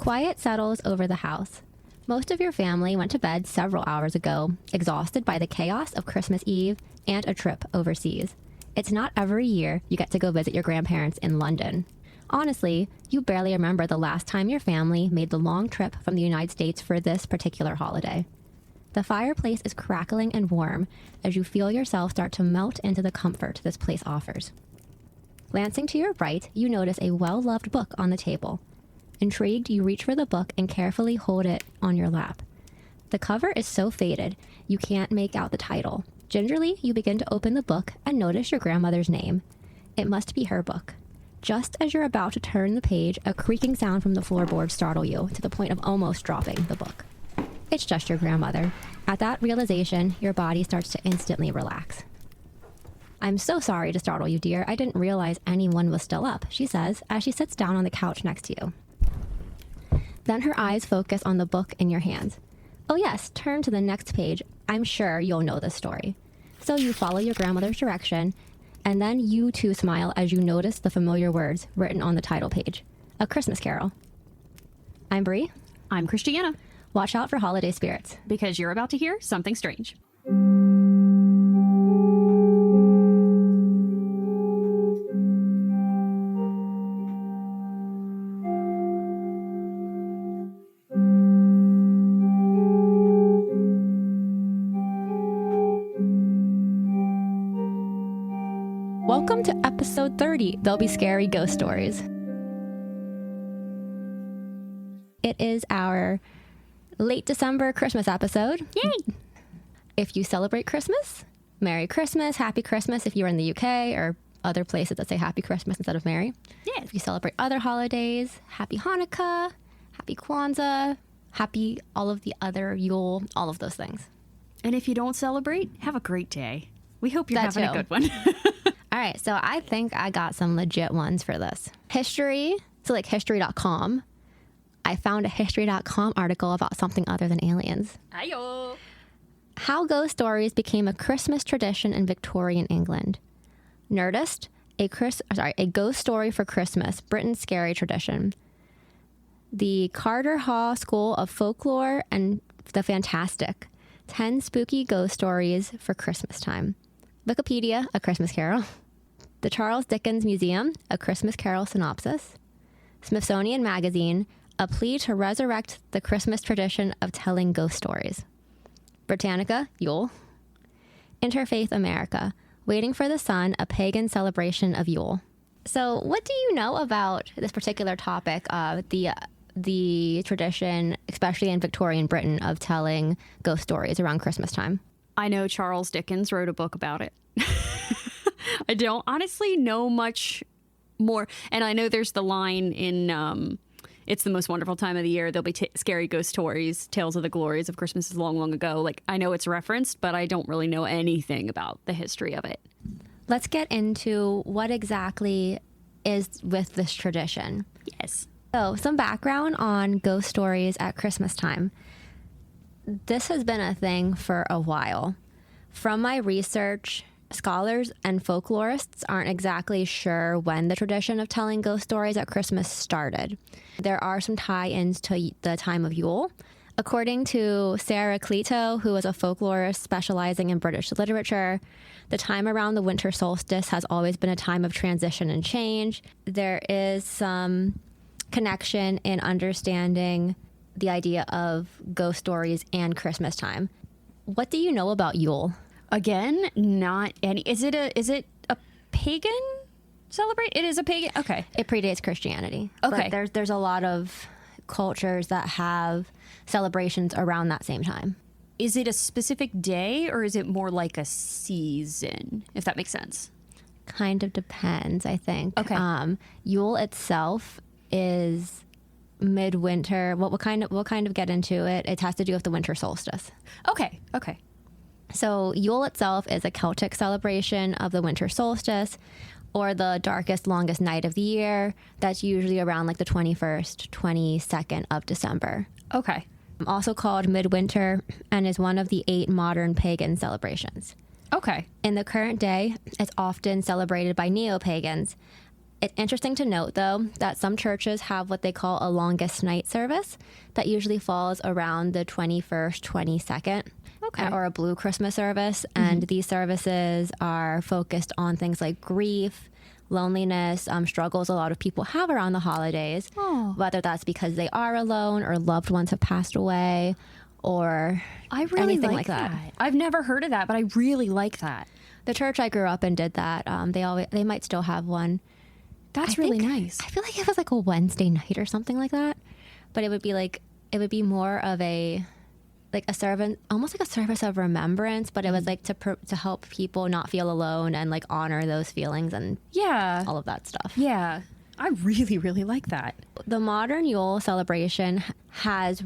Quiet settles over the house. Most of your family went to bed several hours ago, exhausted by the chaos of Christmas Eve and a trip overseas. It's not every year you get to go visit your grandparents in London. Honestly, you barely remember the last time your family made the long trip from the United States for this particular holiday. The fireplace is crackling and warm as you feel yourself start to melt into the comfort this place offers. Glancing to your right, you notice a well-loved book on the table. Intrigued, you reach for the book and carefully hold it on your lap. The cover is so faded, you can't make out the title. Gingerly, you begin to open the book and notice your grandmother's name. It must be her book. Just as you're about to turn the page, a creaking sound from the floorboard startles you to the point of almost dropping the book. It's just your grandmother. At that realization, your body starts to instantly relax. I'm so sorry to startle you, dear. I didn't realize anyone was still up, she says, as she sits down on the couch next to you. Then her eyes focus on the book in your hands. Oh yes, turn to the next page. I'm sure you'll know this story. So you follow your grandmother's direction, and then you too smile as you notice the familiar words written on the title page. A Christmas Carol. I'm Bree. I'm Christiana. Watch out for holiday spirits, because you're about to hear something strange. Welcome to episode 30. There'll be scary ghost stories. It is our late December Christmas episode. Yay! If you celebrate Christmas, Merry Christmas, Happy Christmas if you're in the UK or other places that say Happy Christmas instead of Merry. Yeah. If you celebrate other holidays, Happy Hanukkah, Happy Kwanzaa, Happy all of the other Yule, all of those things. And if you don't celebrate, have a great day. We hope you're That having too. a good one. All right, so I think I got some legit ones for this. History, so like history.com. I found a history.com article about something other than aliens. Ayo. How ghost stories became a Christmas tradition in Victorian England. Nerdist, a ghost story for Christmas, Britain's scary tradition. The Carter Hall School of Folklore and the Fantastic. 10 spooky ghost stories for Christmas time. Wikipedia, A Christmas Carol. The Charles Dickens Museum, A Christmas Carol synopsis. Smithsonian Magazine, a plea to resurrect the Christmas tradition of telling ghost stories. Britannica, Yule. Interfaith America, Waiting for the Sun, a pagan celebration of Yule. So what do you know about this particular topic of the tradition, especially in Victorian Britain, of telling ghost stories around Christmas time? I know Charles Dickens wrote a book about it. I don't honestly know much more. And I know there's the line in It's the Most Wonderful Time of the Year. There'll be scary ghost stories, tales of the glories of Christmas long, long ago. Like, I know it's referenced, but I don't really know anything about the history of it. Let's get into what exactly is with this tradition. Yes. So, some background on ghost stories at Christmas time. This has been a thing for a while. From my research, scholars and folklorists aren't exactly sure when the tradition of telling ghost stories at Christmas started. There are some tie-ins to the time of Yule. According to Sarah Cleto, who is a folklorist specializing in British literature, the time around the winter solstice has always been a time of transition and change. There is some connection in understanding the idea of ghost stories and Christmas time. What do you know about Yule? Again, not any. Is it a pagan celebrate? It is a pagan. Okay. It predates Christianity. Okay. But there's a lot of cultures that have celebrations around that same time. Is it a specific day or is it more like a season, if that makes sense? Kind of depends, I think. Okay. Yule itself is midwinter. We'll kind of get into it. It has to do with the winter solstice. Okay. So Yule itself is a Celtic celebration of the winter solstice, or the darkest, longest night of the year. That's usually around like the 21st, 22nd of December. Okay. Also called midwinter, and is one of the 8 modern pagan celebrations. Okay. In the current day, it's often celebrated by neo-pagans. It's interesting to note, though, that some churches have what they call a longest night service that usually falls around the 21st, 22nd. Okay. Or a blue Christmas service. And these services are focused on things like grief, loneliness, struggles a lot of people have around the holidays, whether that's because they are alone or loved ones have passed away or I really anything like like that. I've never heard of that, but I really like that. The church I grew up in did that. They might still have one. That's really nice. I feel like it was like a Wednesday night or something like that, but it would be more of a servant, almost like a service of remembrance, but it was like to help people not feel alone and like honor those feelings and all of that stuff. Yeah. I really, really like that. The modern Yule celebration has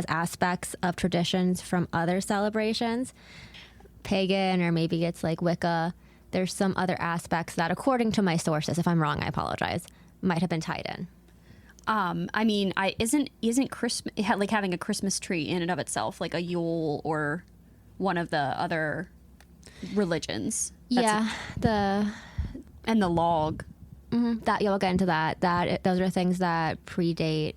aspects of traditions from other celebrations, pagan, or maybe it's like Wicca. There's some other aspects that, according to my sources, if I'm wrong, I apologize, might have been tied in. I mean, isn't Christmas like having a Christmas tree in and of itself like a Yule or one of the other religions? And the log. that you'll get into that. Those are things that predate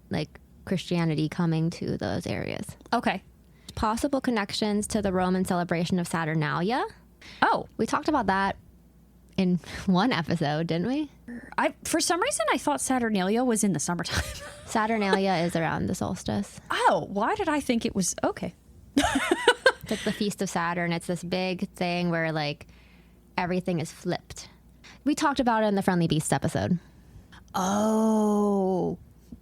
like Christianity coming to those areas. Okay. Possible connections to the Roman celebration of Saturnalia. Oh, We talked about that in one episode, didn't we? For some reason I thought Saturnalia was in the summertime. Saturnalia is around the solstice. Oh, why did I think it was okay? It's like the Feast of Saturn. It's this big thing where like everything is flipped. We talked about it in the Friendly Beasts episode. Oh,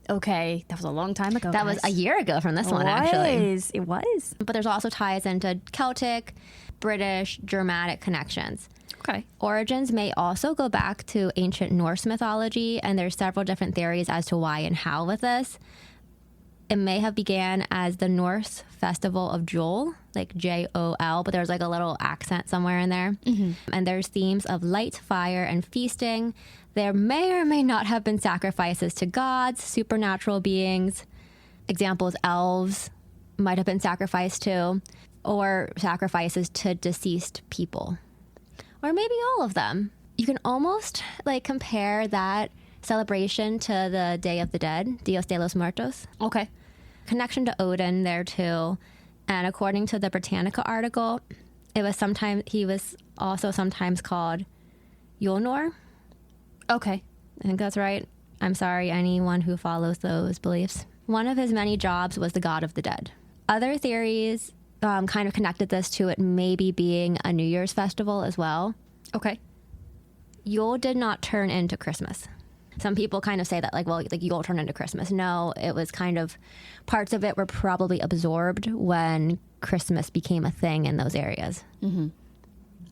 okay. That was a long time ago. That was a year ago from this one, actually. It was. But there's also ties into Celtic, British, Germanic connections. Okay. Origins may also go back to ancient Norse mythology, and there's several different theories as to why and how with this. It may have began as the Norse festival of Jol, like Jol, but there's like a little accent somewhere in there. And there's themes of light, fire, and feasting. There may or may not have been sacrifices to gods, supernatural beings. Examples, elves might have been sacrificed to, or sacrifices to deceased people. Or maybe all of them. You can almost like compare that celebration to the Day of the Dead, Dios de los Muertos. Okay. Connection to Odin there too. And according to the Britannica article, he was also sometimes called Yulnor. Okay. I think that's right. I'm sorry, anyone who follows those beliefs. One of his many jobs was the god of the dead. Other theories kind of connected this to it maybe being a New Year's festival as well. Okay. Yule did not turn into Christmas. Some people kind of say that, like Yule turned into Christmas. No, it was kind of, parts of it were probably absorbed when Christmas became a thing in those areas.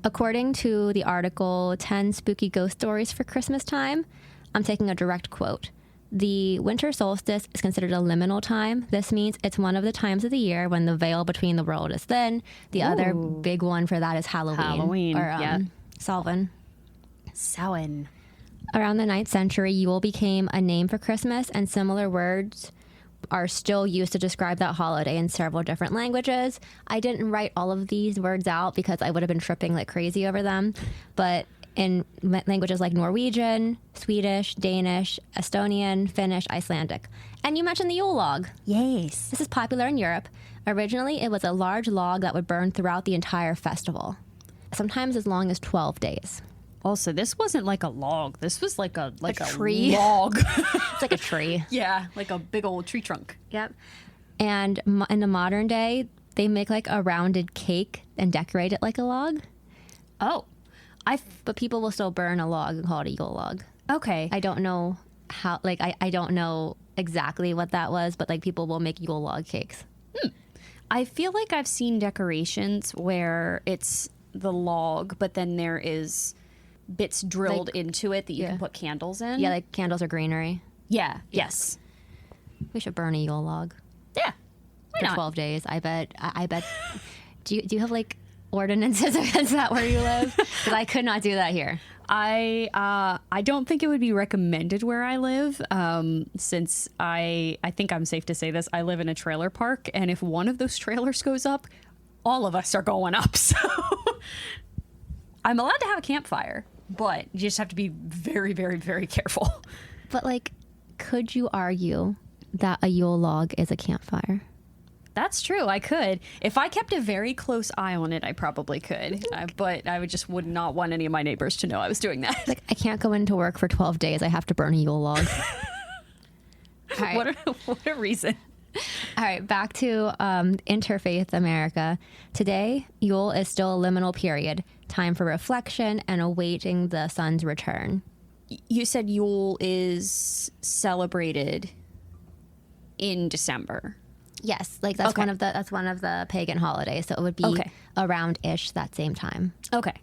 According to the article, 10 Spooky Ghost Stories for Christmas Time, I'm taking a direct quote. The winter solstice is considered a liminal time. This means it's one of the times of the year when the veil between the world is thin. The other big one for that is Halloween. Or Samhain. Samhain. Around the 9th century, Yule became a name for Christmas, and similar words are still used to describe that holiday in several different languages. I didn't write all of these words out because I would have been tripping like crazy over them, but in languages like Norwegian, Swedish, Danish, Estonian, Finnish, Icelandic. And you mentioned the Yule log. Yes. This is popular in Europe. Originally, it was a large log that would burn throughout the entire festival, sometimes as long as 12 days. Also, this wasn't like a log. This was like a tree. Log. It's like a tree. Yeah, like a big old tree trunk. Yep. And in the modern day, they make like a rounded cake and decorate it like a log. Oh. But people will still burn a log and call it a Yule log. Okay. I don't know how, like, I don't know exactly what that was, but like people will make Yule log cakes. I feel like I've seen decorations where it's the log, but then there is bits drilled into it that you can put candles in. Yeah, like candles or greenery. Yeah. Yes. We should burn a Yule log. Yeah. Why For not? 12 days. I bet. Do you have like ordinances against that where you live? Because I could not do that here. I don't think it would be recommended where I live, since I think I'm safe to say this. I live in a trailer park, and if one of those trailers goes up, all of us are going up. So I'm allowed to have a campfire, but you just have to be very, very, very careful. But, like, could you argue that a Yule log is a campfire? That's true. I could. If I kept a very close eye on it, I probably could. But I would not want any of my neighbors to know I was doing that. Like, I can't go into work for 12 days. I have to burn a Yule log. All right. What a reason. All right, back to interfaith America. Today, Yule is still a liminal period, time for reflection and awaiting the sun's return. You said Yule is celebrated in December. Yes, like that's Okay. one of the pagan holidays, so it would be around ish that same time. Okay.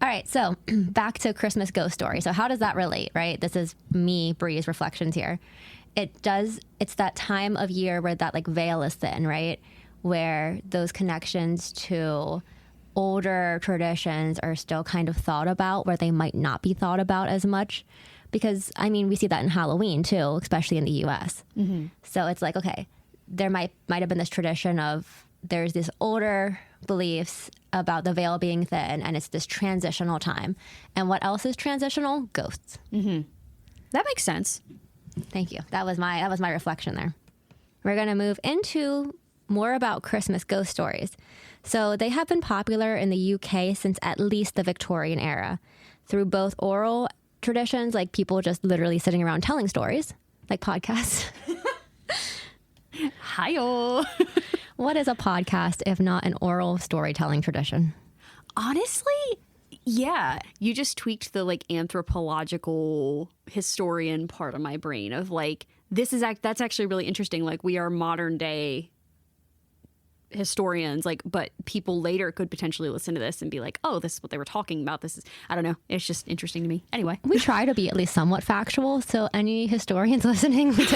All right, so back to Christmas ghost story. So how does that relate, right? This is me, Bree's reflections here. It's that time of year where that like veil is thin, right? Where those connections to older traditions are still kind of thought about, where they might not be thought about as much. Because, I mean, we see that in Halloween too, especially in the US. Mm-hmm. So it's like, okay, there might have been this tradition of there's this older beliefs about the veil being thin, and it's this transitional time. And what else is transitional? Ghosts. Mm-hmm. That makes sense. Thank you. That was my reflection there. We're going to move into more about Christmas ghost stories. So they have been popular in the UK since at least the Victorian era, through both oral traditions, like people just literally sitting around telling stories, like podcasts. Hi-oh. What is a podcast if not an oral storytelling tradition? Honestly, yeah. You just tweaked the like anthropological historian part of my brain of like, that's actually really interesting. Like we are modern day historians, like, but people later could potentially listen to this and be like, oh, this is what they were talking about. This is, I don't know. It's just interesting to me. Anyway. We try to be at least somewhat factual. So any historians listening, we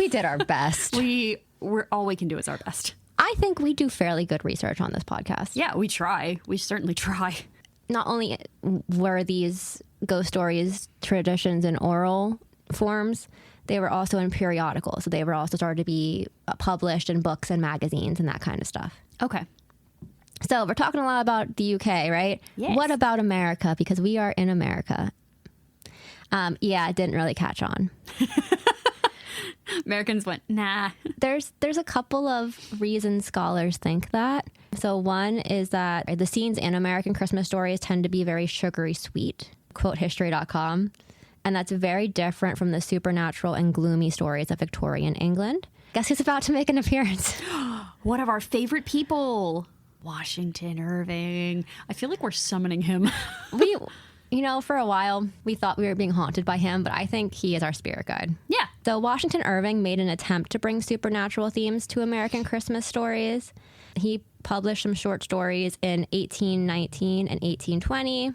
did our best. All we can do is our best. I think we do fairly good research on this podcast. Yeah, we try. We certainly try. Not only were these ghost stories traditions in oral forms, they were also in periodicals. So they were also started to be published in books and magazines and that kind of stuff. Okay. So we're talking a lot about the UK, right? Yes. What about America? Because we are in America. Yeah, it didn't really catch on. Americans went, nah. There's a couple of reasons scholars think that. So one is that the scenes in American Christmas stories tend to be very sugary sweet, quote history.com. And that's very different from the supernatural and gloomy stories of Victorian England. Guess who's about to make an appearance? One of our favorite people, Washington Irving. I feel like we're summoning him. For a while, we thought we were being haunted by him, but I think he is our spirit guide. Yeah. So Washington Irving made an attempt to bring supernatural themes to American Christmas stories. He published some short stories in 1819 and 1820.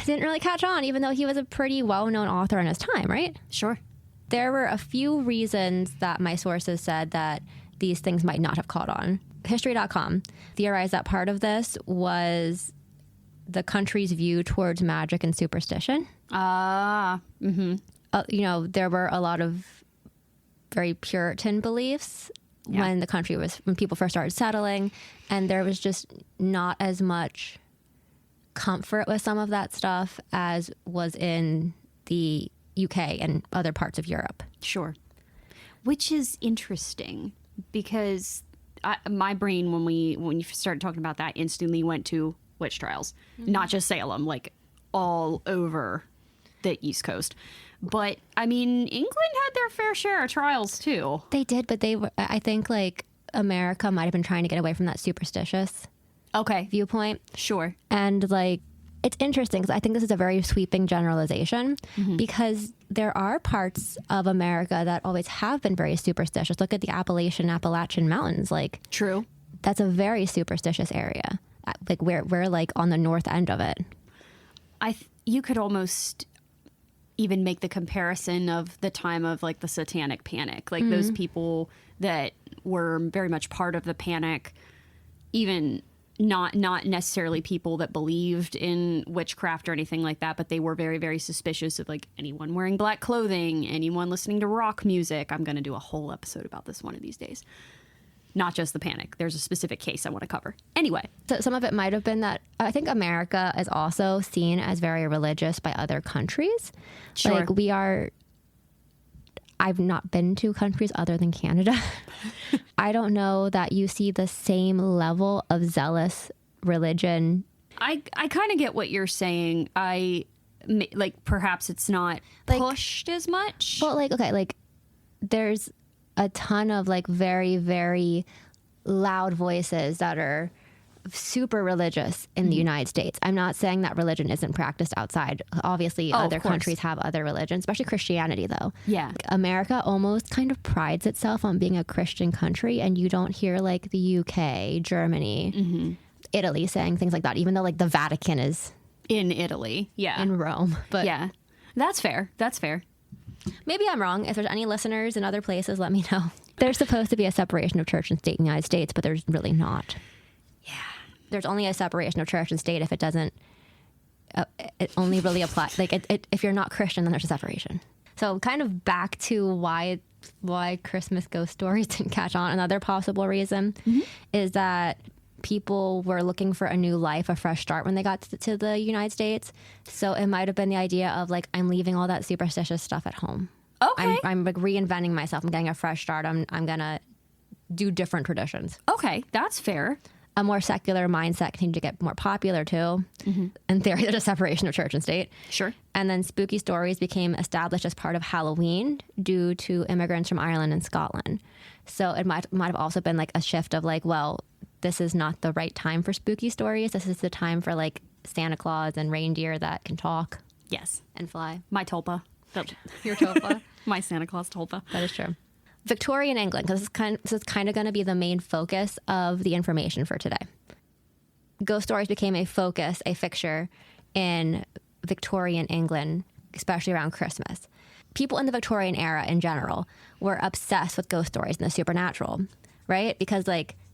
Didn't really catch on, even though he was a pretty well-known author in his time, right? Sure. There were a few reasons that my sources said that these things might not have caught on. History.com theorized that part of this was the country's view towards magic and superstition. Mm-hmm. There were a lot of very Puritan beliefs when people first started settling, and there was just not as much comfort with some of that stuff as was in the UK and other parts of Europe. Sure. Which is interesting because my brain, when you started talking about that, instantly went to witch trials, not just Salem, like all over the East Coast. But I mean, England had their fair share of trials too. They did, but I think like America might have been trying to get away from that superstitious viewpoint. Sure. And like, it's interesting because I think this is a very sweeping generalization because there are parts of America that always have been very superstitious. Look at the Appalachian Mountains. Like, true. That's a very superstitious area. Like we're like on the north end of it. You could almost even make the comparison of the time of like the Satanic Panic, like those people that were very much part of the panic, even not necessarily people that believed in witchcraft or anything like that, but they were very, very suspicious of like anyone wearing black clothing, anyone listening to rock music. I'm going to do a whole episode about this one of these days. not just the panic. There's a specific case I want to cover. Anyway. So some of it might have been that I think America is also seen as very religious by other countries. Sure. Like I've not been to countries other than Canada. I don't know that you see the same level of zealous religion. I kind of get what you're saying. Perhaps it's not pushed as much. Well, there's a ton of very, very loud voices that are super religious in the United States. I'm not saying that religion isn't practiced outside. Obviously, other countries have other religions, especially Christianity, though. Yeah. America almost kind of prides itself on being a Christian country, and you don't hear the UK, Germany, Italy saying things like that, even though the Vatican is in Italy. Yeah. in Rome. But Yeah. That's fair. That's fair. maybe I'm wrong. If there's any listeners in other places, let me know. There's supposed to be a separation of church and state in the United States, but there's really not. Yeah. There's only a separation of church and state if it doesn't, it only really applies. If you're not Christian, then there's a separation. So kind of back to why Christmas ghost stories didn't catch on. Another possible reason is that people were looking for a new life, a fresh start when they got to the United States. So it might have been the idea of I'm leaving all that superstitious stuff at home. Okay. I'm reinventing myself. I'm getting a fresh start. I'm going to do different traditions. Okay. That's fair. A more secular mindset continued to get more popular too. In theory, there's a separation of church and state. Sure. And then spooky stories became established as part of Halloween due to immigrants from Ireland and Scotland. So it might have also been a shift of this is not the right time for spooky stories. This is the time for Santa Claus and reindeer that can talk Yes. and fly. My tulpa. Your tofa. My Santa Claus tulpa. That is true. Victorian England, because this is kind of going to be the main focus of the information for today. Ghost stories became a focus, a fixture in Victorian England, especially around Christmas. People in the Victorian era in general were obsessed with ghost stories and the supernatural, right? Because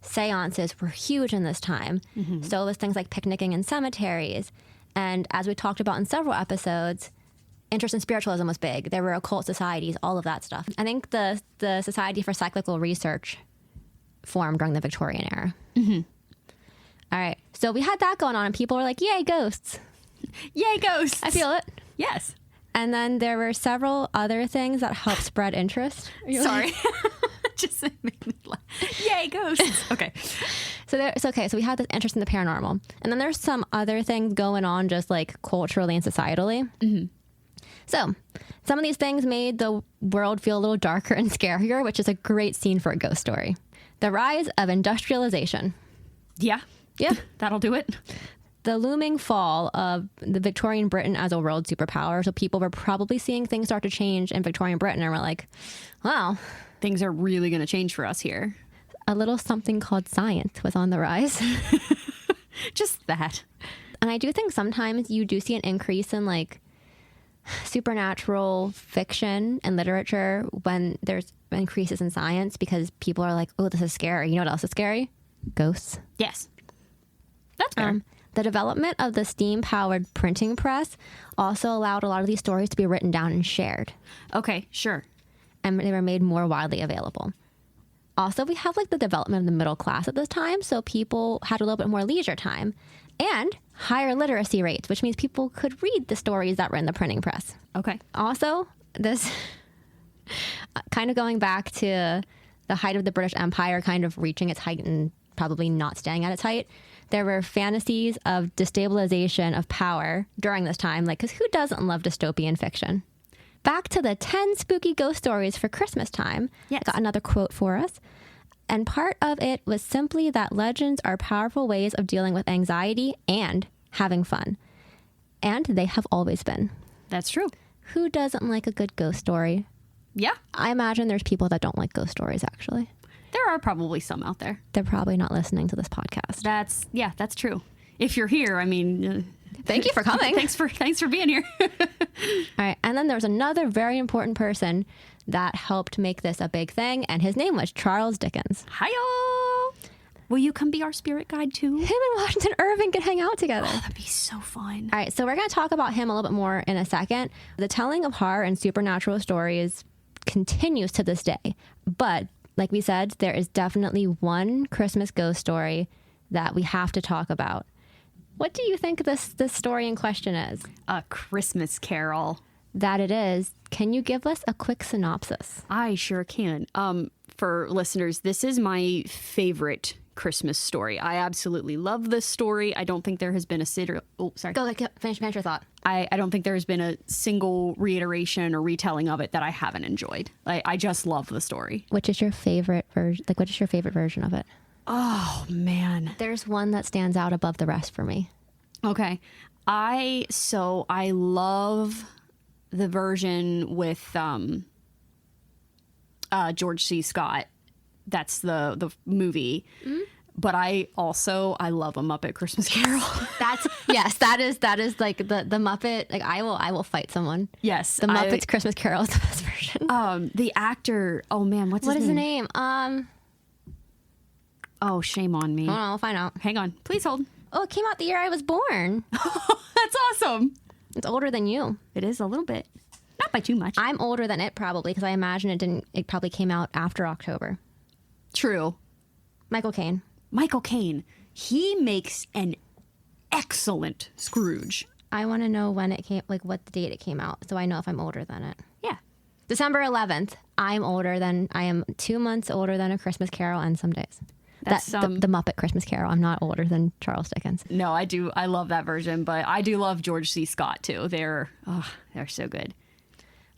seances were huge in this time. So it was things like picnicking in cemeteries. And as we talked about in several episodes, interest in spiritualism was big. There were occult societies, all of that stuff. I think the Society for Cyclical Research formed during the Victorian era. All right. So we had that going on, and people were like, yay, ghosts. Yay, ghosts. I feel it. Yes. And then there were several other things that helped spread interest. Sorry. Just made me laugh. Yay, ghosts. Okay. So we had this interest in the paranormal. And then there's some other things going on just culturally and societally. So some of these things made the world feel a little darker and scarier, which is a great scene for a ghost story. The rise of industrialization. Yeah. Yeah. That'll do it. The looming fall of the Victorian Britain as a world superpower. So people were probably seeing things start to change in Victorian Britain and were like, wow. Things are really going to change for us here. A little something called science was on the rise. Just that. And I do think sometimes you do see an increase in supernatural fiction and literature when there's increases in science because people are like, oh, this is scary. You know what else is scary? Ghosts. Yes. That's fair. The development of the steam-powered printing press also allowed a lot of these stories to be written down and shared. Okay, sure. And they were made more widely available. Also, we have the development of the middle class at this time, so people had a little bit more leisure time and higher literacy rates, which means people could read the stories that were in the printing press. Okay. Also, this kind of going back to the height of the British Empire kind of reaching its height and probably not staying at its height, there were fantasies of destabilization of power during this time, because who doesn't love dystopian fiction? Back to the 10 spooky ghost stories for Christmas time. Yes. Got another quote for us. And part of it was simply that legends are powerful ways of dealing with anxiety and having fun. And they have always been. That's true. Who doesn't like a good ghost story? Yeah. I imagine there's people that don't like ghost stories, actually. There are probably some out there. They're probably not listening to this podcast. That's true. If you're here, thank you for coming. Thanks for being here. All right. And then there was another very important person that helped make this a big thing, and his name was Charles Dickens. Hi-yo! Will you come be our spirit guide too? Him and Washington Irving could hang out together. Oh, that'd be so fun. All right. So we're going to talk about him a little bit more in a second. The telling of horror and supernatural stories continues to this day, but like we said, there is definitely one Christmas ghost story that we have to talk about. What do you think this story in question is? A Christmas Carol. That it is. Can you give us a quick synopsis? I sure can. For listeners, this is my favorite Christmas story. I absolutely love this story. I don't think there has been Go, finish your thought. I don't think there's been a single reiteration or retelling of it that I haven't enjoyed. I just love the story. Which is your favorite version? Like, what is your favorite version of it? Oh, man. There's one that stands out above the rest for me. Okay. I love the version with George C. Scott. That's the movie. Mm-hmm. But I love A Muppet Christmas Carol. that is like the Muppet. Like I will fight someone. Yes, the Muppets Christmas Carol is the best version. The actor. Oh man, what is his name? Oh, shame on me. Hold on, I'll find out. Hang on, please hold. Oh, it came out the year I was born. That's awesome. It's older than you. It is a little bit, not by too much. I'm older than it probably because I imagine it didn't. It probably came out after October. True. Michael Caine. He makes an excellent Scrooge. I want to know when it came, like what the date it came out, so I know if I'm older than it. Yeah. December 11th. I am 2 months older than A Christmas Carol and some days. That's the Muppet Christmas Carol. I'm not older than Charles Dickens. No, I do. I love that version, but I do love George C. Scott too. They're so good.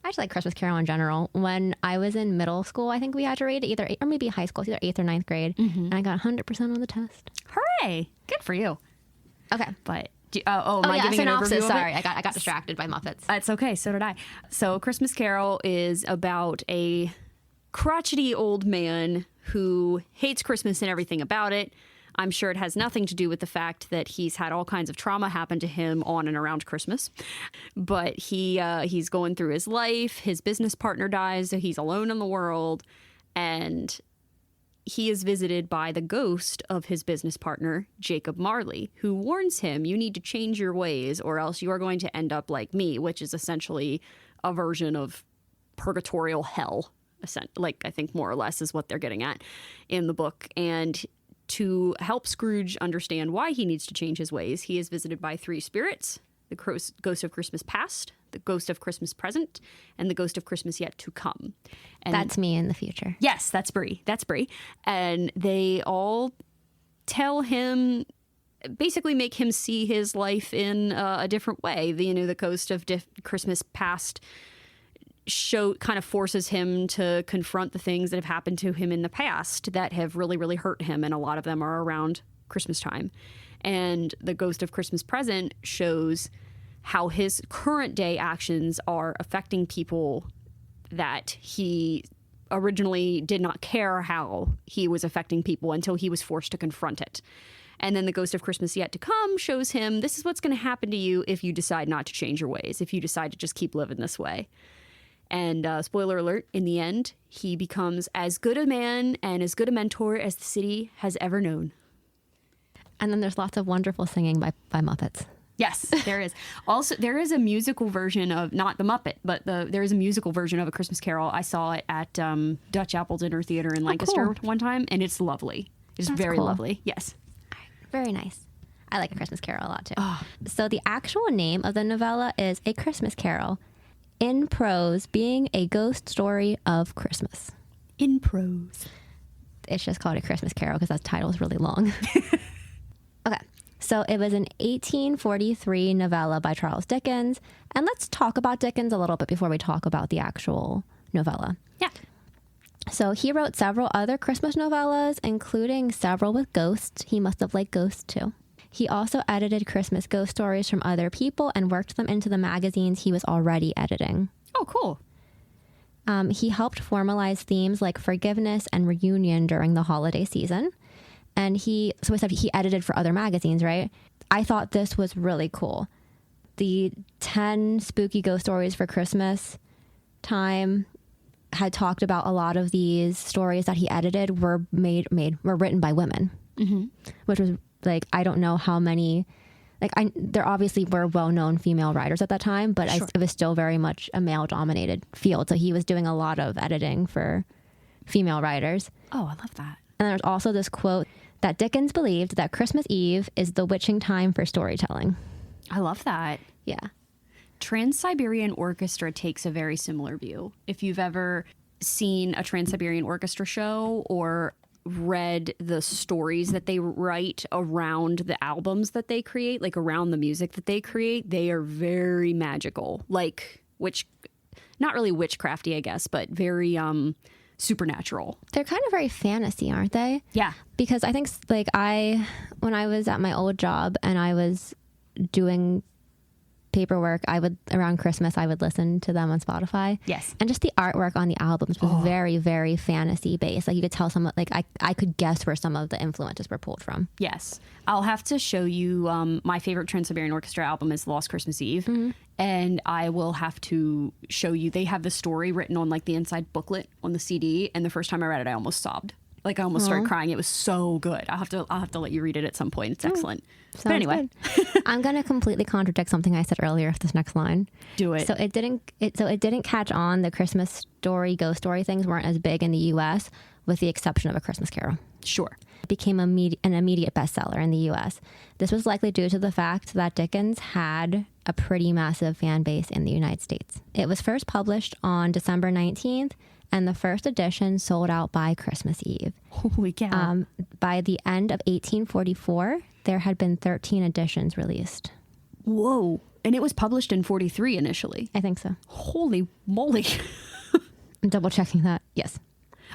I just like Christmas Carol in general. When I was in middle school, I think we had to read it or maybe high school, it's either 8th or 9th grade, and I got 100% on the test. Hooray! Good for you. Okay, but am I giving synopsis? An overview Sorry, I got distracted by Muppets. That's okay. So did I. So Christmas Carol is about a crotchety old man who hates Christmas and everything about it. I'm sure it has nothing to do with the fact that he's had all kinds of trauma happen to him on and around Christmas. But he's going through his life. His business partner dies, so he's alone in the world. And he is visited by the ghost of his business partner, Jacob Marley, who warns him, you need to change your ways or else you are going to end up like me, which is essentially a version of purgatorial hell. Like, I think more or less is what they're getting at in the book. And to help Scrooge understand why he needs to change his ways, he is visited by 3 spirits: the ghost of Christmas past, the ghost of Christmas present, and the ghost of Christmas yet to come. And that's me in the future. Yes, that's Brie. And they all tell him, basically make him see his life in a different way. The ghost of Christmas past kind of forces him to confront the things that have happened to him in the past that have really, really hurt him. And a lot of them are around Christmas time. And the ghost of Christmas present shows how his current day actions are affecting people that he originally did not care how he was affecting people until he was forced to confront it. And then the ghost of Christmas yet to come shows him this is what's going to happen to you if you decide not to change your ways, if you decide to just keep living this way. And spoiler alert, in the end, he becomes as good a man and as good a mentor as the city has ever known. And then there's lots of wonderful singing by Muppets. Yes, there is. Also, there is a musical version of, not the Muppet, but there is a musical version of A Christmas Carol. I saw it at Dutch Apple Dinner Theater in Lancaster one time, and it's lovely. It's very lovely. Yes. Very nice. I like A Christmas Carol a lot, too. Oh. So the actual name of the novella is A Christmas Carol, in prose, being a ghost story of Christmas. In prose. It's just called A Christmas Carol because that title is really long. Okay. So it was an 1843 novella by Charles Dickens. And let's talk about Dickens a little bit before we talk about the actual novella. Yeah. So he wrote several other Christmas novellas, including several with ghosts. He must have liked ghosts too. He also edited Christmas ghost stories from other people and worked them into the magazines he was already editing. Oh, cool. He helped formalize themes like forgiveness and reunion during the holiday season. And so we said he edited for other magazines, right? I thought this was really cool. The 10 spooky ghost stories for Christmas time had talked about a lot of these stories that he edited were written by women, which was like, I don't know how many, there obviously were well-known female writers at that time, but Sure. it was still very much a male-dominated field. So he was doing a lot of editing for female writers. Oh, I love that. And there's also this quote that Dickens believed that Christmas Eve is the witching time for storytelling. I love that. Yeah. Trans-Siberian Orchestra takes a very similar view. If you've ever seen a Trans-Siberian Orchestra show or read the stories that they write around the albums that they create, like around the music that they create, they are very magical. Like, not really witchcrafty, I guess, but very supernatural. They're kind of very fantasy, aren't they? Yeah. Because I think, like, when I was at my old job and I was doing paperwork, around Christmas I would listen to them on Spotify. Yes. And just the artwork on the albums was very, very fantasy based. Like, you could tell I could guess where some of the influences were pulled from. Yes. I'll have to show you my favorite Trans-Siberian Orchestra album is Lost Christmas Eve. Mm-hmm. And I will have to show you, they have the story written on like the inside booklet on the CD, and the first time I read it I almost sobbed. Like, I almost started crying. It was so good. I'll have to let you read it at some point. It's excellent. But anyway, I'm going to completely contradict something I said earlier with this next line. Do it. So it didn't catch on. The Christmas story, ghost story things weren't as big in the U.S. with the exception of A Christmas Carol. Sure. It became an immediate bestseller in the U.S. This was likely due to the fact that Dickens had a pretty massive fan base in the United States. It was first published on December 19th, and the first edition sold out by Christmas Eve. Holy cow. By the end of 1844, there had been 13 editions released. Whoa. And it was published in 43 initially. I think so. Holy moly. I'm double checking that. Yes.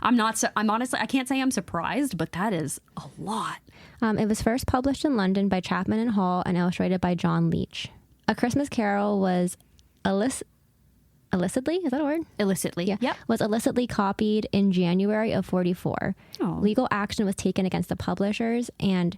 I'm honestly, I can't say I'm surprised, but that is a lot. It was first published in London by Chapman and Hall and illustrated by John Leech. A Christmas Carol was illicitly, is that a word? Illicitly. Yeah. Yep. Was illicitly copied in January of 44. Oh. Legal action was taken against the publishers, and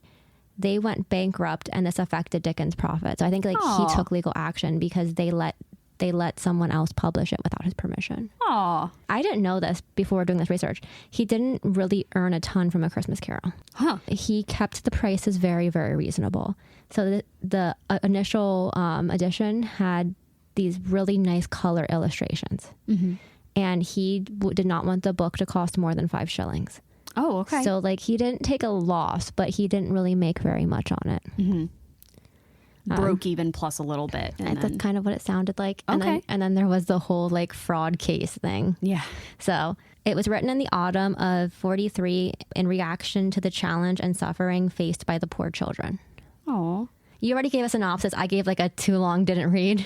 they went bankrupt, and this affected Dickens' profit. So I think he took legal action because they let someone else publish it without his permission. Aw. I didn't know this before doing this research. He didn't really earn a ton from A Christmas Carol. Huh. He kept the prices very, very reasonable. So the initial edition had these really nice color illustrations. Mm-hmm. And he did not want the book to cost more than 5 shillings. Oh, okay. So he didn't take a loss, but he didn't really make very much on it. Mm-hmm. Broke even plus a little bit. That's kind of what it sounded like. Okay. And then there was the whole fraud case thing. Yeah. So it was written in the autumn of 43 in reaction to the challenge and suffering faced by the poor children. Oh. You already gave a synopsis. I gave a too long, didn't read.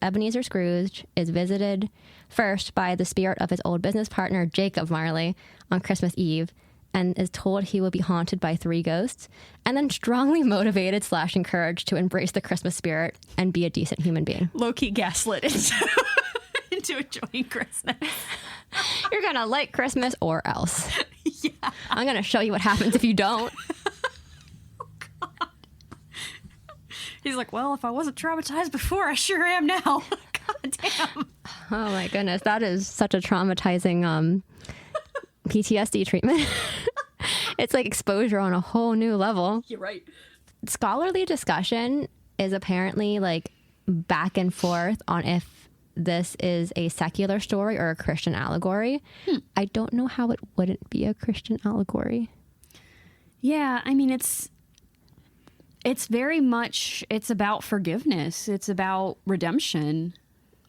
Ebenezer Scrooge is visited first by the spirit of his old business partner, Jacob Marley, on Christmas Eve, and is told he will be haunted by 3 ghosts, and then strongly motivated / encouraged to embrace the Christmas spirit and be a decent human being. Low-key gaslit into enjoying Christmas. You're going to like Christmas or else. Yeah. I'm going to show you what happens if you don't. He's like, well, if I wasn't traumatized before, I sure am now. God damn. Oh my goodness. That is such a traumatizing PTSD treatment. It's like exposure on a whole new level. You're right. Scholarly discussion is apparently back and forth on if this is a secular story or a Christian allegory. I don't know how it wouldn't be a Christian allegory. Yeah, I mean, it's very much, it's about forgiveness. It's about redemption.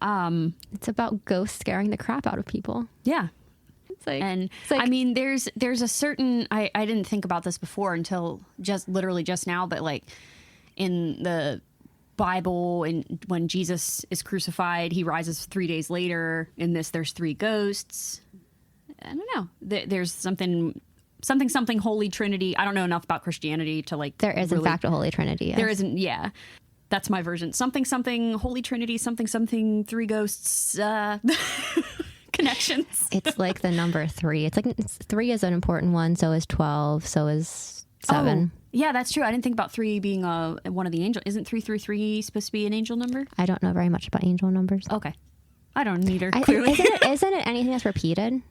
It's about ghosts scaring the crap out of people. Yeah. I mean, there's a certain, I didn't think about this before until just now, but in the Bible, and when Jesus is crucified, he rises 3 days later. In this, there's 3 ghosts. I don't know. There's something Holy Trinity. I don't know enough about Christianity to There is in fact a Holy Trinity. Yes. There isn't. Yeah, that's my version. Something Holy Trinity. Something 3 ghosts. Connections. It's like the number 3. It's 3 is an important one. So is 12. So is 7. Oh, yeah, that's true. I didn't think about 3 being one of the angels. Isn't 333 supposed to be an angel number? I don't know very much about angel numbers. Okay, I don't either. Clearly, isn't it anything that's repeated?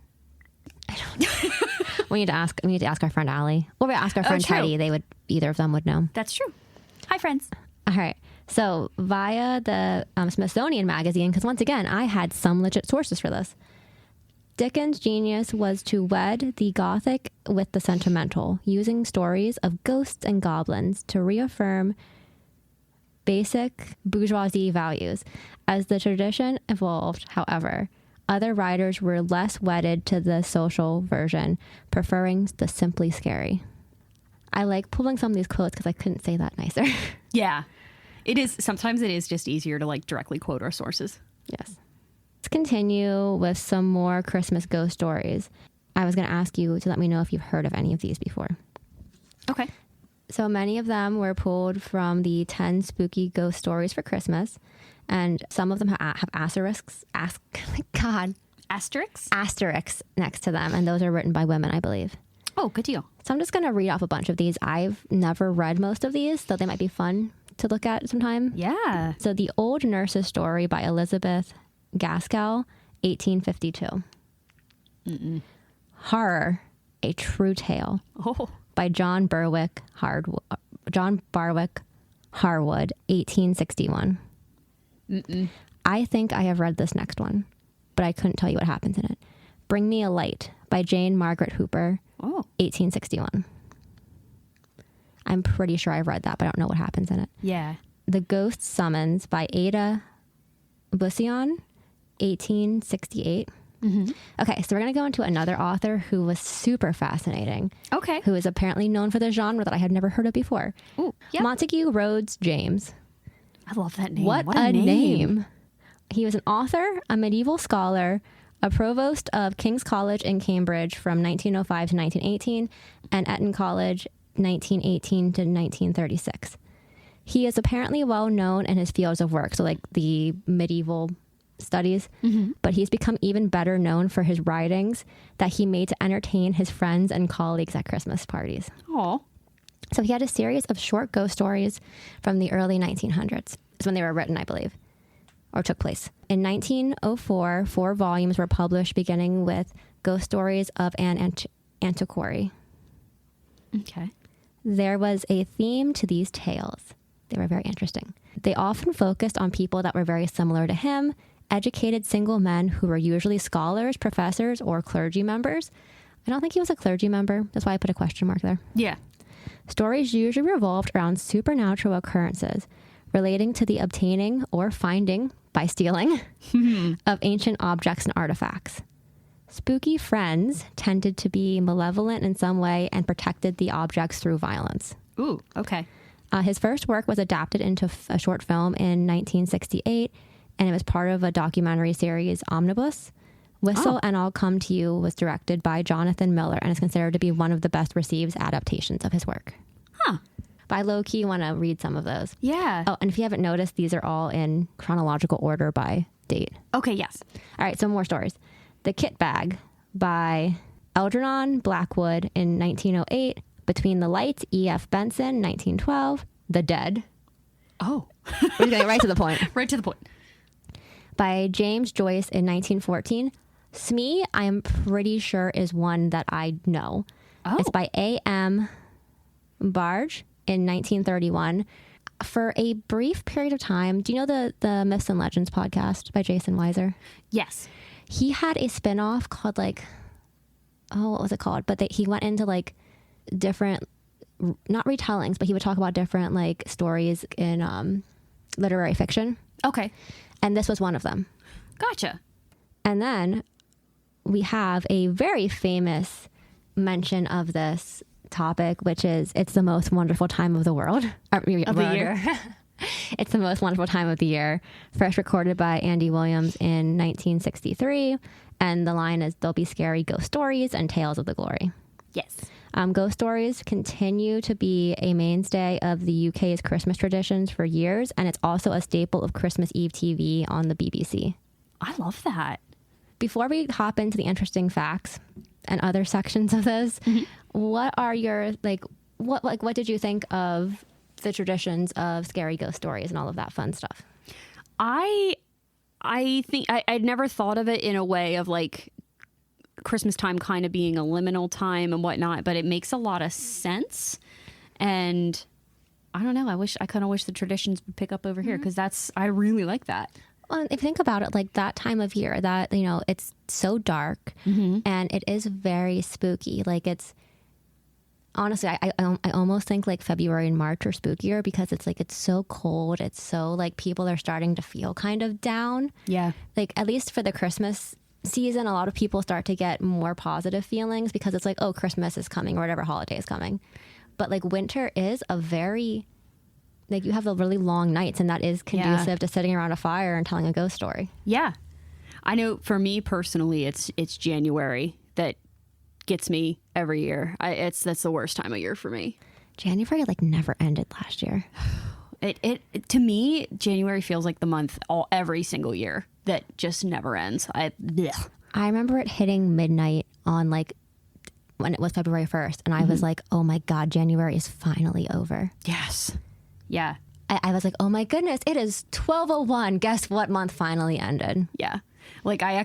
I don't know. We need to ask our friend Allie. Or we ask our friend Teddy. Either of them would know. That's true. Hi, friends. All right. So via the Smithsonian Magazine, because once again, I had some legit sources for this. Dickens' genius was to wed the Gothic with the sentimental, using stories of ghosts and goblins to reaffirm basic bourgeoisie values. As the tradition evolved, however, other writers were less wedded to the social version, preferring the simply scary. I like pulling some of these quotes because I couldn't say that nicer. Yeah. It is. Sometimes it is just easier to like directly quote our sources. Yes. Let's continue with some more Christmas ghost stories. I was going to ask you to let me know if you've heard of any of these before. Okay. So many of them were pulled from the 10 spooky ghost stories for Christmas. And some of them have asterisks. Asterisks next to them. And those are written by women, I believe. Oh, good deal. So I'm just going to read off a bunch of these. I've never read most of these, so they might be fun to look at sometime. Yeah. So The Old Nurse's Story by Elizabeth Gaskell, 1852. Horror, A True Tale by John Barwick Harwood, 1861. I think I have read this next one, but I couldn't tell you what happens in it. Bring Me a Light by Jane Margaret Hooper, 1861. I'm pretty sure I've read that, but I don't know what happens in it. Yeah. The Ghost Summons by Ada Busion, 1868. Okay, so we're going to go into another author who was super fascinating. Okay. Who is apparently known for the genre that I had never heard of before. Ooh, yeah. Montague Rhodes James. I love that name. What a name. He was an author, a medieval scholar, a provost of King's College in Cambridge from 1905 to 1918, and Eton College, 1918 to 1936. He is apparently well known in his fields of work, so like the medieval studies, but he's become even better known for his writings that he made to entertain his friends and colleagues at Christmas parties. Oh. So he had a series of short ghost stories from the early 1900s. Is when they were written, I believe, or took place. In 1904, 4 volumes were published, beginning with Ghost Stories of an Antiquary. Okay. There was a theme to these tales. They were very interesting. They often focused on people that were very similar to him, educated single men who were usually scholars, professors, or clergy members. I don't think he was a clergy member. That's why I put a question mark there. Yeah. Stories usually revolved around supernatural occurrences relating to the obtaining or finding, by stealing, of ancient objects and artifacts. Spooky friends tended to be malevolent in some way and protected the objects through violence. Ooh, okay. His first work was adapted into a short film in 1968, and it was part of a documentary series, Omnibus. Whistle and I'll Come to You was directed by Jonathan Miller and is considered to be one of the best received adaptations of his work. Huh. But I low-key want to read some of those. Yeah. Oh, and if you haven't noticed, these are all in chronological order by date. Okay, yes. All right, some more stories. The Kit Bag by Algernon Blackwood in 1908. Between the Lights, E.F. Benson, 1912. The Dead. Oh. We're going right to the point. Right to the point. By James Joyce in 1914. Smee, I am pretty sure, is one that I know. Oh. It's by A.M. Barge in 1931. For a brief period of time, do you know the Myths and Legends podcast by Jason Weiser? Yes. He had a spinoff called what was it called? But he went into like different, not retellings, but he would talk about different like stories in literary fiction. Okay. And this was one of them. Gotcha. And then we have a very famous mention of this topic, which is It's the Most Wonderful Time of the World. Of the year. It's the Most Wonderful Time of the Year. First recorded by Andy Williams in 1963. And the line is, there'll be scary ghost stories and tales of the glory. Yes. Ghost stories continue to be a mainstay of the UK's Christmas traditions for years. And it's also a staple of Christmas Eve TV on the BBC. I love that. Before we hop into the interesting facts and other sections of this, what are your, what did you think of the traditions of scary ghost stories and all of that fun stuff? I think I'd never thought of it in a way of like Christmas time kind of being a liminal time and whatnot, but it makes a lot of sense. And I don't know, I kind of wish the traditions would pick up over here because I really like that. Well, if you think about it, like that time of year, that, you know, it's so dark and it is very spooky. Like it's, honestly, I almost think like February and March are spookier because it's like, it's so cold. It's so like people are starting to feel kind of down. Yeah. Like at least for the Christmas season, a lot of people start to get more positive feelings because it's like, oh, Christmas is coming or whatever holiday is coming. But like winter is a very, like you have the really long nights and that is conducive to sitting around a fire and telling a ghost story. Yeah. I know for me personally, it's January that gets me every year. That's the worst time of year for me. January like never ended last year. It to me, January feels like the month every single year that just never ends. I remember it hitting midnight on like when it was February 1st and I was like, oh my God, January is finally over. Yes. Yeah. I was like, oh my goodness, it is 12:01. Guess what month finally ended? Yeah. Like I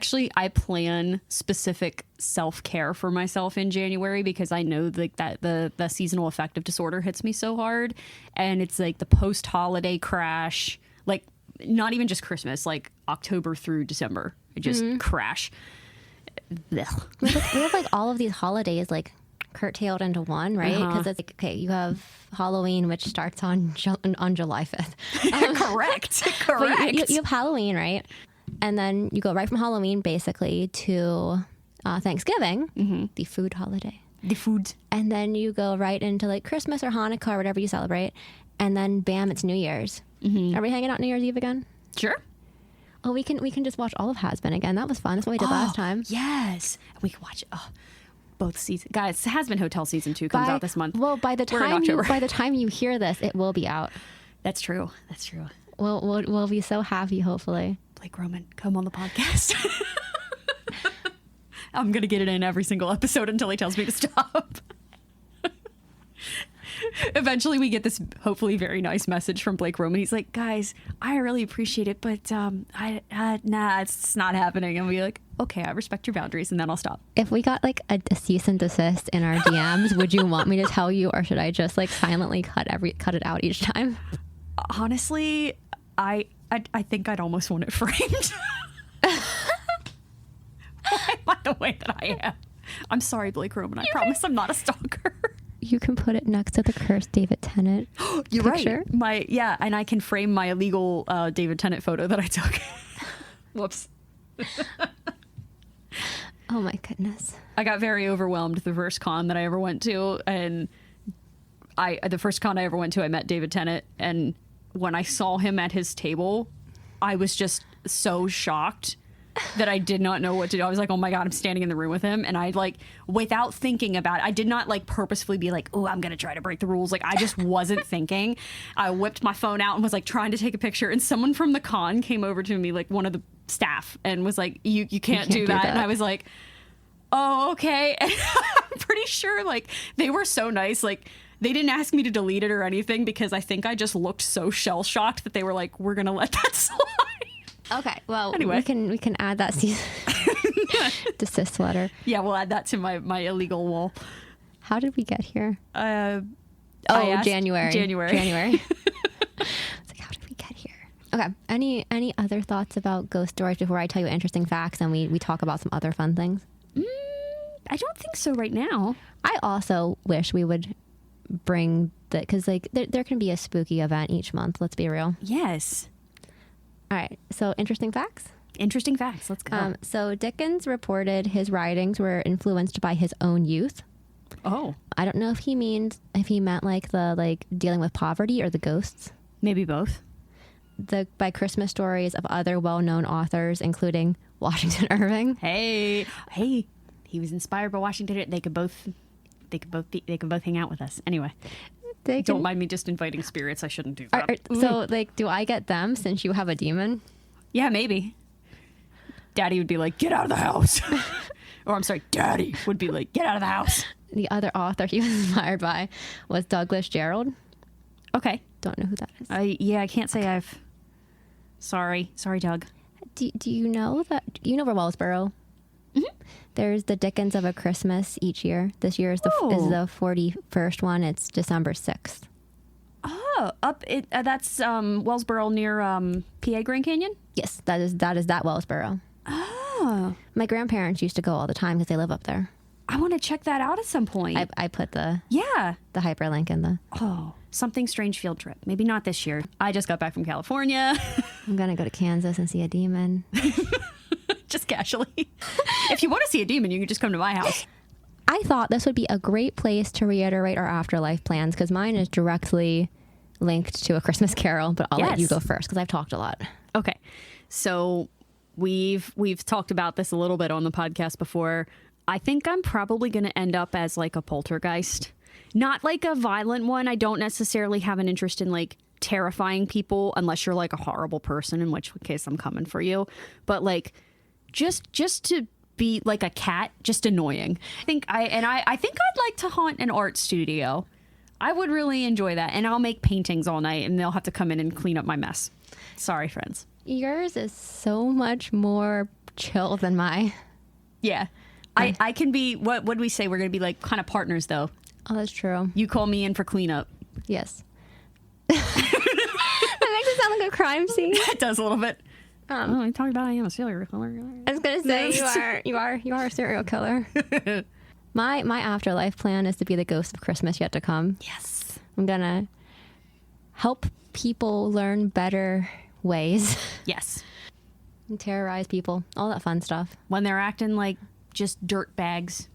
plan specific self-care for myself in January because I know like that the seasonal affective disorder hits me so hard, and it's like the post-holiday crash, like not even just Christmas, like October through December. I just crash. Ugh. We have like all of these holidays like curtailed into one, right? Because it's like, okay, you have Halloween, which starts on July 5th. Correct. But you have Halloween, right? And then you go right from Halloween basically to Thanksgiving, the food holiday. The food. And then you go right into like Christmas or Hanukkah or whatever you celebrate. And then bam, it's New Year's. Are we hanging out New Year's Eve again? Sure. Oh, we can just watch all of Has Been again. That was fun. That's what we did last time. Yes. We can watch both seasons. Guys, Has Been Hotel season 2 comes out this month. Well, by the time you hear this, it will be out. That's true. That's true. We'll be so happy, hopefully. Blake Roman, come on the podcast. I'm going to get it in every single episode until he tells me to stop. Eventually we get this hopefully very nice message from Blake Roman. He's like, guys, I really appreciate it, but nah, it's not happening. And we're like, okay, I respect your boundaries, and then I'll stop. If we got like a cease and desist in our DMs, would you want me to tell you, or should I just like silently cut it out each time? Honestly, I think I'd almost want it framed. By the way that I am. I'm sorry, Blake Roman. I promise I'm not a stalker. You can put it next to the cursed David Tennant You're picture. Right. And I can frame my illegal David Tennant photo that I took. Whoops. Oh my goodness. I got very overwhelmed the first con that I ever went to, and the first con I ever went to, I met David Tennant, and when I saw him at his table, I was just so shocked that I did not know what to do. I was like, oh my God, I'm standing in the room with him. And I like, without thinking about it, I did not like purposefully be like, oh, I'm going to try to break the rules. Like I just wasn't thinking. I whipped my phone out and was like trying to take a picture. And someone from the con came over to me, like one of the staff, and was like, you can't do that. And I was like, oh, okay. And I'm pretty sure like they were so nice. Like they didn't ask me to delete it or anything because I think I just looked so shell shocked that they were like, we're going to let that slide. Okay, well, anyway. we can add that desist letter. Yeah, we'll add that to my illegal wall. How did we get here? January. It's like, how did we get here? Okay, any other thoughts about ghost stories before I tell you interesting facts and we talk about some other fun things? I don't think so right now. I also wish we would bring because like there can be a spooky event each month. Let's be real. Yes. All right, so interesting facts? Interesting facts. Let's go. So Dickens reported his writings were influenced by his own youth. Oh. I don't know if he meant like the dealing with poverty or the ghosts. Maybe both. By Christmas stories of other well-known authors, including Washington Irving. Hey, he was inspired by Washington. They could both hang out with us. Anyway. Don't mind me just inviting spirits. I shouldn't do that. So, do I get them since you have a demon? Yeah, maybe. Daddy would be like, get out of the house. Or I'm sorry, Daddy would be like, get out of the house. The other author he was inspired by was Douglas Jerrold. Okay. Don't know who that is. I can't say I've... Sorry, Doug. Do you know that... You know where Wellsboro? Mm-hmm. There's the Dickens of a Christmas each year. This year is the 41st one. It's December 6th. Oh, that's Wellsboro near PA Grand Canyon? Yes, that is that Wellsboro. Oh, My grandparents used to go all the time because they live up there. I want to check that out at some point. I put the Yeah. hyperlink in the. Oh, something strange field trip. Maybe not this year. I just got back from California. I'm gonna go to Kansas and see a demon. Just casually. If you want to see a demon, you can just come to my house. I thought this would be a great place to reiterate our afterlife plans because mine is directly linked to A Christmas Carol, but I'll let you go first because I've talked a lot. Okay. So we've talked about this a little bit on the podcast before. I think I'm probably going to end up as like a poltergeist. Not like a violent one. I don't necessarily have an interest in like terrifying people unless you're like a horrible person, in which case I'm coming for you. But like just to be like a cat, just annoying. I think I'd like to haunt an art studio. I would really enjoy that. And I'll make paintings all night and they'll have to come in and clean up my mess. Sorry, friends. Yours is so much more chill than mine. Yeah. I can be, what would we say? We're going to be like kind of partners though. Oh, that's true. You call me in for cleanup. Yes. That makes it sound like a crime scene. It does a little bit. I talk about I am a serial killer. I was gonna say you are a serial killer. My afterlife plan is to be the ghost of Christmas yet to come. Yes. I'm gonna help people learn better ways. Yes. And terrorize people, all that fun stuff. When they're acting like just dirt bags.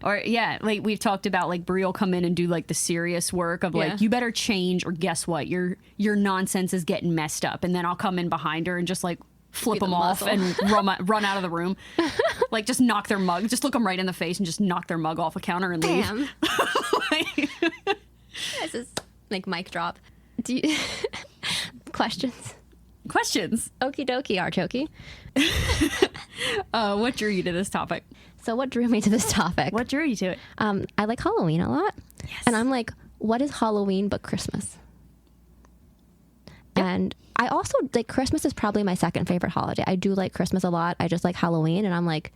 Or yeah, like we've talked about, like Brie will come in and do like the serious work of like, you better change, or guess what, your nonsense is getting messed up, and then I'll come in behind her and just like flip them off and run out of the room. Like just knock their mug, just look them right in the face and just knock their mug off a counter and leave. Damn. This is like mic drop. Do you questions? Okie dokie, Archoki. What drew you to this topic? So what drew me to this topic? What drew you to it? I like Halloween a lot. Yes. And I'm like, what is Halloween but Christmas? Yep. And I also like Christmas is probably my second favorite holiday. I do like Christmas a lot. I just like Halloween, and I'm like,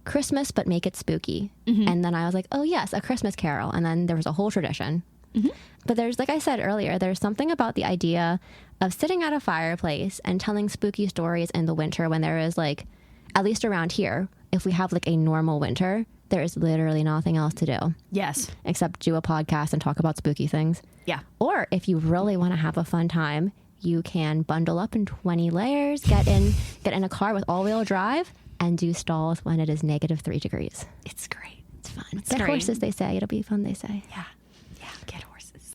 Christmas, but make it spooky. Mm-hmm. And then I was like, oh yes, A Christmas Carol. And then there was a whole tradition. Mm-hmm. But there's, like I said earlier, there's something about the idea of sitting at a fireplace and telling spooky stories in the winter when there is like, at least around here, if we have like a normal winter, there is literally nothing else to do. Yes. Except do a podcast and talk about spooky things. Yeah. Or if you really want to have a fun time, you can bundle up in 20 layers, get in a car with all-wheel drive, and do stalls when it is -3 degrees. It's great. It's fun. Get horses, they say. It'll be fun, they say. Yeah. Yeah, get horses.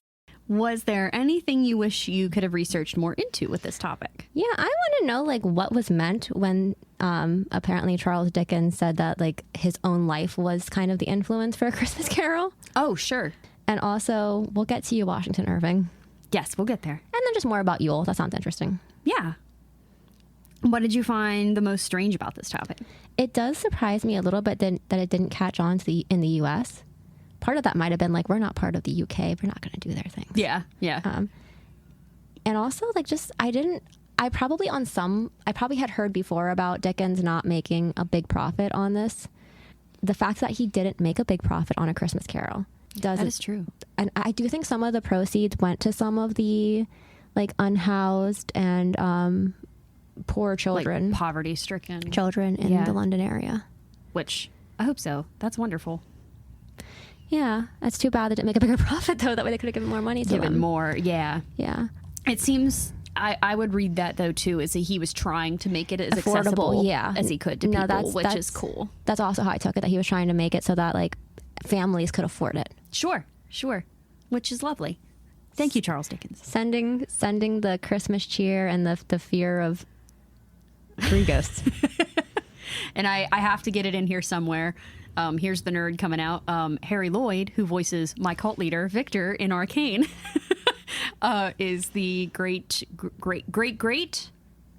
Was there anything you wish you could have researched more into with this topic? Yeah, I want to know like what was meant when apparently Charles Dickens said that like his own life was kind of the influence for A Christmas Carol. Oh, sure. And also, we'll get to you, Washington Irving. Yes, we'll get there. And then just more about Yule. That sounds interesting. Yeah. What did you find the most strange about this topic? It does surprise me a little bit that it didn't catch on in the U.S. Part of that might have been like, we're not part of the U.K. We're not going to do their things. Yeah, yeah. And also, like, I probably had heard before about Dickens not making a big profit on this. The fact that he didn't make a big profit on A Christmas Carol. That is true. And I do think some of the proceeds went to some of the like unhoused and poor children, like poverty-stricken children in the London area. Which I hope so. That's wonderful. Yeah, that's too bad they didn't make a bigger profit though. That way they could have given more money to them. Given more, yeah. Yeah. It seems I would read that though too, is that he was trying to make it as affordable as he could to people, which is cool. That's also how I took it, that he was trying to make it so that like families could afford it. Sure. Which is lovely. Thank you, Charles Dickens. Sending the Christmas cheer and the fear of free ghosts. And I have to get it in here somewhere. Here's the nerd coming out. Harry Lloyd, who voices my cult leader, Victor, in Arcane, is the great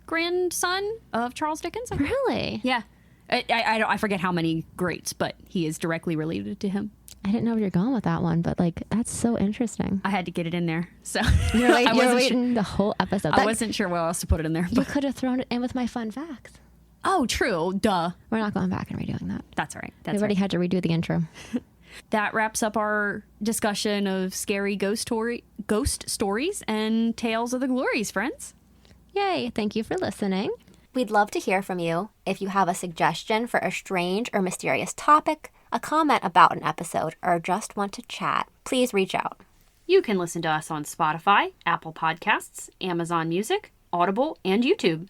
grandson of Charles Dickens. Really? Yeah. I forget how many greats, but he is directly related to him. I didn't know where you're going with that one, but like that's so interesting. I had to get it in there, so you're waiting the whole episode. I wasn't sure what else to put it in there. You could have thrown it in with my fun facts. Oh, true. Duh. We're not going back and redoing that. That's all right. We already had to redo the intro. That wraps up our discussion of scary ghost stories and tales of the glories, friends. Yay! Thank you for listening. We'd love to hear from you. If you have a suggestion for a strange or mysterious topic, a comment about an episode, or just want to chat, please reach out. You can listen to us on Spotify, Apple Podcasts, Amazon Music, Audible, and YouTube.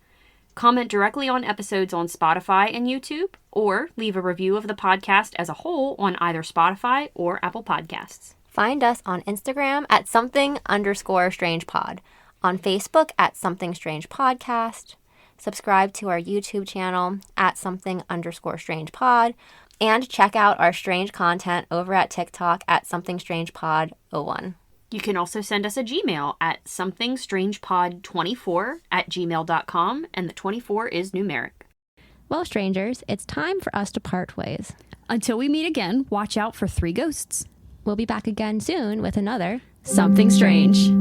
Comment directly on episodes on Spotify and YouTube, or leave a review of the podcast as a whole on either Spotify or Apple Podcasts. Find us on Instagram at something_strange_pod, on Facebook at Something Strange Podcast. Subscribe to our YouTube channel at something_strange_pod, and check out our strange content over at TikTok at somethingstrangepod01. You can also send us a Gmail at somethingstrangepod24@gmail.com, and the 24 is numeric. Well, strangers, it's time for us to part ways. Until we meet again, watch out for 3 ghosts. We'll be back again soon with another Something Strange.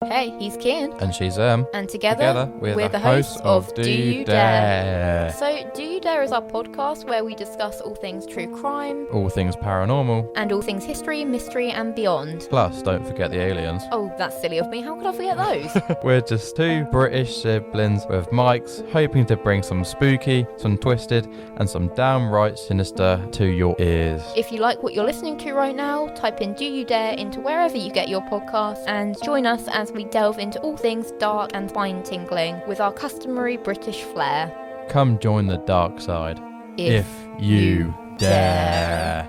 Hey, he's Kian. And she's Em. And together we're the hosts of Do You Dare? So, Do You Dare is our podcast where we discuss all things true crime, All things paranormal. and all things history, mystery, and beyond. Plus, don't forget the aliens. Oh, that's silly of me. How could I forget those? We're just 2 British siblings with mics, hoping to bring some spooky, some twisted, and some downright sinister to your ears. If you like what you're listening to right now, type in Do You Dare into wherever you get your podcasts and join us as we delve into all things dark and spine-tingling with our customary British flair. Come join the dark side. If you dare.